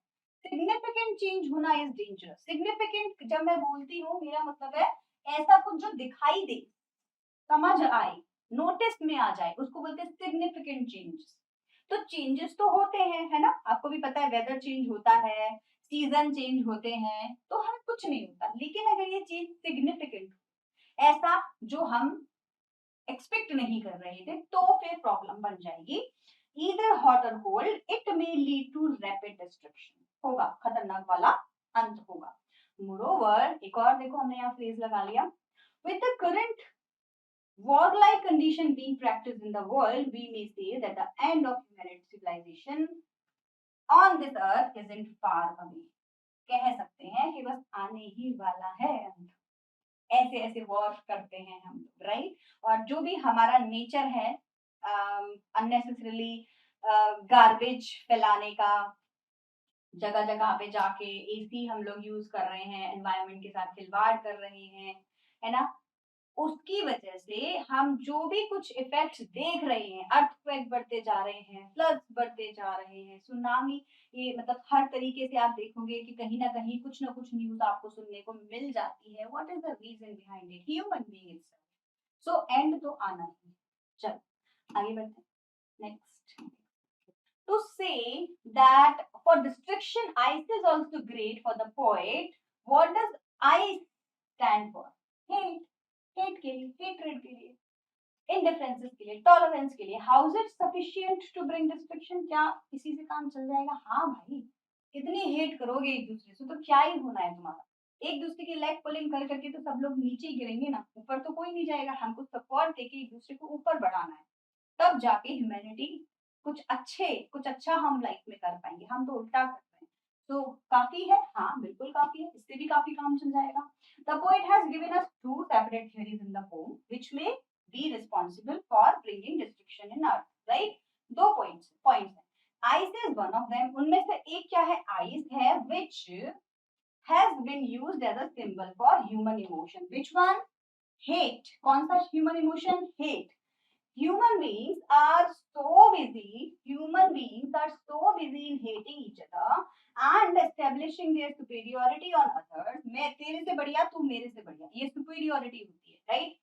सिग्निफिकेंट चेंज होना इज डेंजरस। सिग्निफिकेंट जब मैं बोलती हूँ, मेरा मतलब है ऐसा कुछ जो दिखाई दे, समझ आए, नोटिस में आ जाए, उसको बोलते हैं सिग्निफिकेंट चेंजेस। तो चेंजेस तो होते हैं, है ना, आपको भी पता है, वेदर चेंज होता है, सीजन चेंज होते हैं, तो हमें कुछ नहीं होता। लेकिन अगर ये चीज सिग्निफिकेंट, ऐसा जो हम एक्सपेक्ट नहीं कर रहे थे, तो फिर प्रॉब्लम बन जाएगी। ईदर हॉट और cold, it may lead to rapid destruction, होगा खतरनाक वाला अंत होगा। मोरोवर, एक और देखो हमने यहाँ फ्रेज लगा लिया, with the current warlike condition being practiced in the world, we may say that the end of human civilization on this earth isn't far away। कह सकते हैं कि बस आने ही वाला है अंत। ऐसे ऐसे वॉर करते हैं हम, राइट? और जो भी हमारा नेचर है, अननेसेसरीली गार्बेज फैलाने का, जगह जगह पे जाके एसी हम लोग यूज कर रहे हैं, एनवायरनमेंट के साथ खिलवाड़ कर रहे हैं, है ना, उसकी वजह से हम जो भी कुछ इफेक्ट्स देख रहे हैं, अर्थक्वेक बढ़ते जा रहे हैं, फ्लड्स बढ़ते जा रहे हैं, सुनामी, ये मतलब हर तरीके से आप देखोगे कि कहीं ना कहीं कुछ ना कुछ न्यूज आपको सुनने को मिल जाती है। What is the reason behind it? Human being itself. So end तो आना ही। चलो आगे बढ़ते हैं। Next, to say that for destruction ice is also great for the poet, what does ice stand for? Hate, hate के लिए, hatred के लिए, indifferences के लिए, tolerance के लिए। How is it sufficient to bring destruction? क्या इसी से काम चल जाएगा? हाँ भाई, इतनी हेट करोगे एक दूसरे से तो क्या ही होना है तुम्हारा। एक दूसरे की लेग पुलिंग कर करके तो सब लोग नीचे ही गिरेंगे ना, ऊपर तो कोई नहीं जाएगा। हमको सपोर्ट देके एक दूसरे को ऊपर बढ़ाना है, तब जाके ह्यूमैनिटी कुछ अच्छा हम लाइफ में कर पाएंगे। हम तो उल्टा कर रहे हैं। तो काफी है, हाँ बिल्कुल काफी है, इससे भी काफी काम चल जाएगा। The poet has given us two separate theories in the poem which may be responsible for bringing destruction in earth, right? दो पॉइंट्स है। Ice is one of them, उनमें से एक क्या है? आइस है, which has been used as a symbol for human emotion. Which one? Hate. कौन सा human emotion? Hate. Human beings are so busy in hating each other and establishing their superiority on others। मैं तेरे से बढ़िया, तू मेरे से बढ़िया, ये superiority होती है, राइट?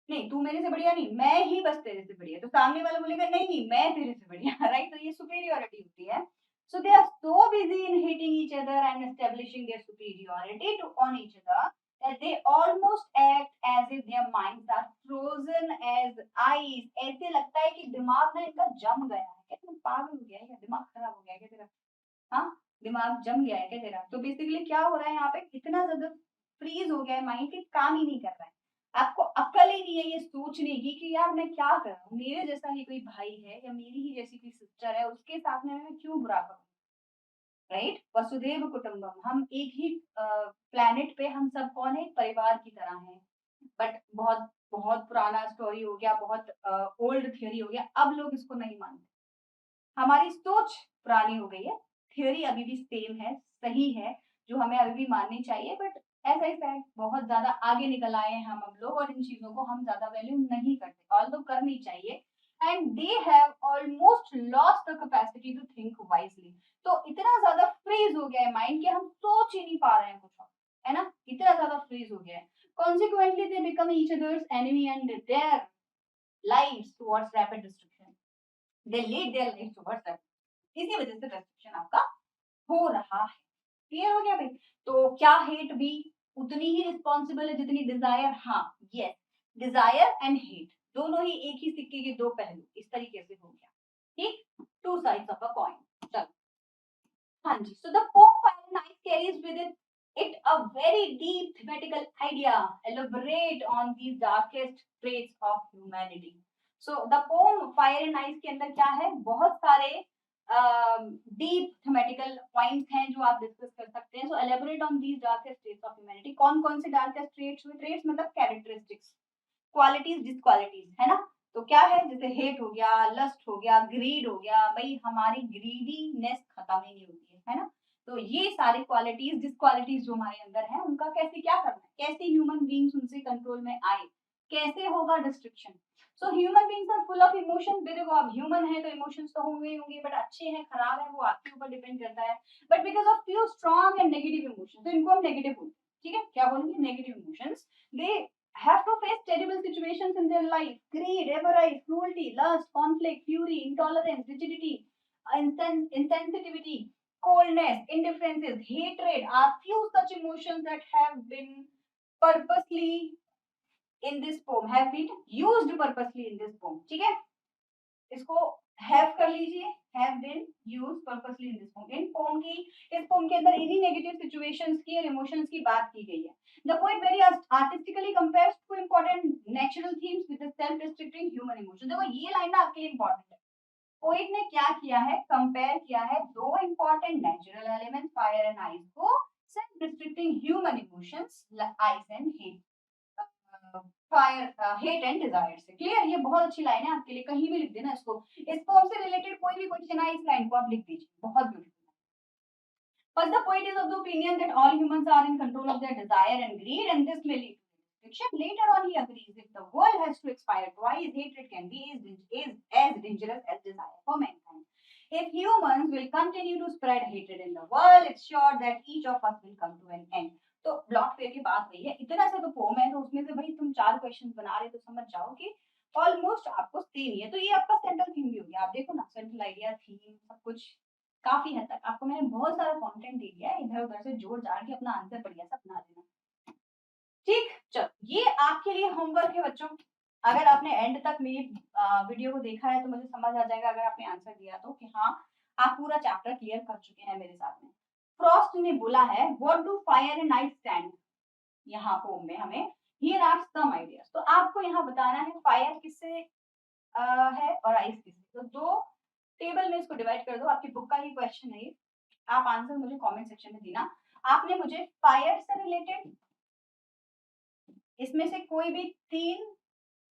नहीं, तू मेरे से बढ़िया नहीं, मैं ही बस तेरे से बढ़िया। तो सामने वाला बोलेगा नहीं नहीं मैं तेरे से बढ़िया, राइट? तो ये superiority होती है। So they are so busy in hating each other and establishing their superiority on each other that they almost act as if their minds are frozen as ice. ऐसे लगता है कि दिमाग ना इनका जम गया है। क्या तुम पागल हो गया है या दिमाग खराब हो गया है क्या तेरा? हाँ, दिमाग जम गया है क्या तेरा? तो बेसिकली क्या हो रहा है यहाँ पे, इतना ज्यादा फ्रीज हो गया है माइंड कि काम ही नहीं कर रहा है। आपको अक्ल ही नहीं है ये सोचने की कि यार मैं क्या कर रहा हूँ, मेरे जैसा ही कोई भाई है या मेरी ही जैसी कोई सिस्टर है, उसके साथ में मैं क्यों बुरा करूँ, राइट? वसुधैव कुटुंबम, हम एक ही प्लेनेट पे हम सब कौन है, परिवार की तरह हैं। बट बहुत बहुत पुराना स्टोरी हो गया, बहुत ओल्ड थियोरी हो गया, अब लोग इसको नहीं मानते। हमारी सोच पुरानी हो गई है, थ्योरी अभी भी सेम है, सही है, जो हमें अभी भी माननी चाहिए, बट ऐसा ही फैक्ट बहुत ज्यादा आगे निकल आए हैं हम अब लोग, और इन चीजों को हम ज्यादा वैल्यू नहीं करते, ऑल्दो करनी चाहिए। And they have almost lost the capacity to think wisely. तो इतना ज्यादा फ्रीज हो गया है माइंड कि हम सोच ही नहीं पा रहे हैं कुछ और, है ना? इतना ज्यादा फ्रीज हो गया है। Consequently they become each others enemy and their lives towards rapid destruction. They lead their life towards that. इसी वजह से डिस्ट्रक्शन आपका हो रहा है। क्लियर हो गया भाई? तो क्या हेट भी उतनी ही रिस्पॉन्सिबल है जितनी डिजायर? हाँ, यस, डिजायर एंड हेट दोनों ही एक ही सिक्के के दो पहलू, इस तरीके से हो गया। ठीक, two sides of a coin. चलो, हाँ जी। So the poem fire and ice carries with it a very deep thematical idea elaborate on these darkest traits of humanity. So the poem Fire and Ice के अंदर क्या है, बहुत सारे डीप थेमेटिकल पॉइंट्स हैं जो आप डिस्कस कर सकते हैं। So elaborate on these darkest traits of humanity. कौन कौन से डार्केस्ट ट्रेट्स हुए? ट्रेट्स मतलब कैरेक्टरिस्टिक्स, क्वालिटीज, डिसक्वालिटीज, है ना? तो क्या है, जैसे हेट हो गया, लस्ट हो गया, ग्रीड हो गया, भाई हमारी ग्रीडीनेस खत्म ही नहीं होती है ना? तो ये सारी क्वालिटीज, डिसक्वालिटीज जो हमारे अंदर है, उनका कैसे क्या करना है, कैसे ह्यूमन बीइंग्स उनसे कंट्रोल में आए, कैसे होगा destruction. So human beings are full of emotion. देखो आप ह्यूमन है तो इमोशंस तो होंगे ही होंगे, बट अच्छे हैं खराब है वो आपके ऊपर डिपेंड करता है। But because of few strong and negative emotions, तो इनको हम नेगेटिव बोलते हैं। ठीक है, क्या बोलेंगे? Negative emotions. They have to face terrible situations in their life: greed, avarice, cruelty, lust, conflict, fury, intolerance, rigidity, insensitivity, coldness, indifferences, hatred are few such emotions that have been purposely in this poem, have been used purposely in this poem. ठीक है, इसको have कर लीजिए, have been used purposely in this poem. In poem की, इस poem के अंदर इन्हीं negative situations की और emotions की बात की गई है. The poet very artistically compares two important natural themes with the self-restricting human emotion. देखो ये लाइन ना आपके लिए important है। पोइट ने क्या किया है, कंपेयर किया है दो important natural elements fire and ice को self restricting human emotions ice and hate, fire hate and desire से। क्लियर? ये बहुत अच्छी लाइन है आपके लिए, कहीं भी लिख देना इसको। इस पोम से रिलेटेड कोई भी क्वेश्चन आए, इस लाइन को आप लिख दीजिए, बहुत beautiful. But the poet is of the opinion that all humans are in control of their desire and greed, and this may lead to restriction. Later on, he agrees if the world has to expire twice, hatred can be as dangerous as desire for mankind. If humans will continue to spread hatred in the world, it's sure that each of us will come to an end. तो ब्लॉक फेयर की बात वही है। इतना सा तो पोम है, तो उसमें से भाई तुम 4 क्वेश्चन बना रहे तो समझ जाओ कि ऑलमोस्ट आपको सेम ही है। तो ये आपका सेंट्रल थीम भी हो गया। आप देखो ना, सेंट्रल आइडिया, थीम, सब कुछ काफी हद तक आपको मैंने बहुत सारा कंटेंट दे दिया है, इधर उधर से जोड़ जाड़ के अपना आंसर बढ़िया सा बना देना। ठीक, चलो ये आपके लिए होमवर्क है बच्चों। अगर आपने एंड तक मेरी वीडियो को देखा है तो मुझे समझ आ जाएगा, अगर आपने आंसर दिया तो, कि हाँ आप पूरा चैप्टर क्लियर कर चुके हैं मेरे साथ में। फ्रॉस्ट ने बोला है what do fire and ice stand, यहाँ पोम में हमें हियर आर सम आइडियाज। तो आपको यहाँ बताना है फायर किससे है और आइस किससे। तो दो टेबल में इसको डिवाइड कर दो, आपकी बुक का ही क्वेश्चन है ये। आप आंसर मुझे कमेंट सेक्शन में देना। आपने मुझे फायर से रिलेटेड इसमें से कोई भी 3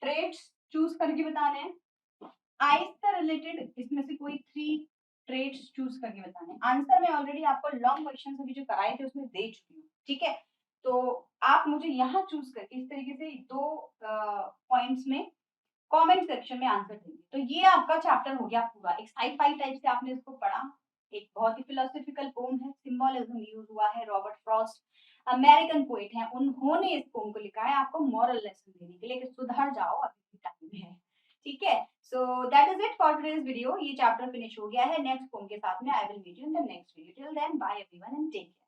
ट्रेड्स चूज करके बताने हैं। आइस से रिलेटेड इसमें से कोई 3 ट्रेड्स चूज करके बताने हैं। आंसर मैं ऑलरेडी आपको लॉन्ग क्वेश्चन अभी जो कराए थे उसमें दे चुकी हूँ। ठीक है, तो आप मुझे यहाँ चूज करके इस तरीके से 2 पॉइंट्स में कमेंट सेक्शन में आंसर देंगे। तो ये आपका चैप्टर हो गया पूरा। एक साइ-फाई टाइप से आपने इसको पढ़ा, एक बहुत ही फिलोसॉफिकल पोम है, सिंबोलिज्म यूज हुआ है। रॉबर्ट फ्रॉस्ट अमेरिकन पोएट हैं, उन्होंने इस पोम को लिखा है आपको मॉरल लेसन देने के लिए कि सुधर जाओ, अभी भी टाइम है। ठीक है, so that is it for today's video. ये चैप्टर फिनिश हो गया है। नेक्स्ट पोम के साथ में I will meet you in the next video. Till then bye everyone and take care.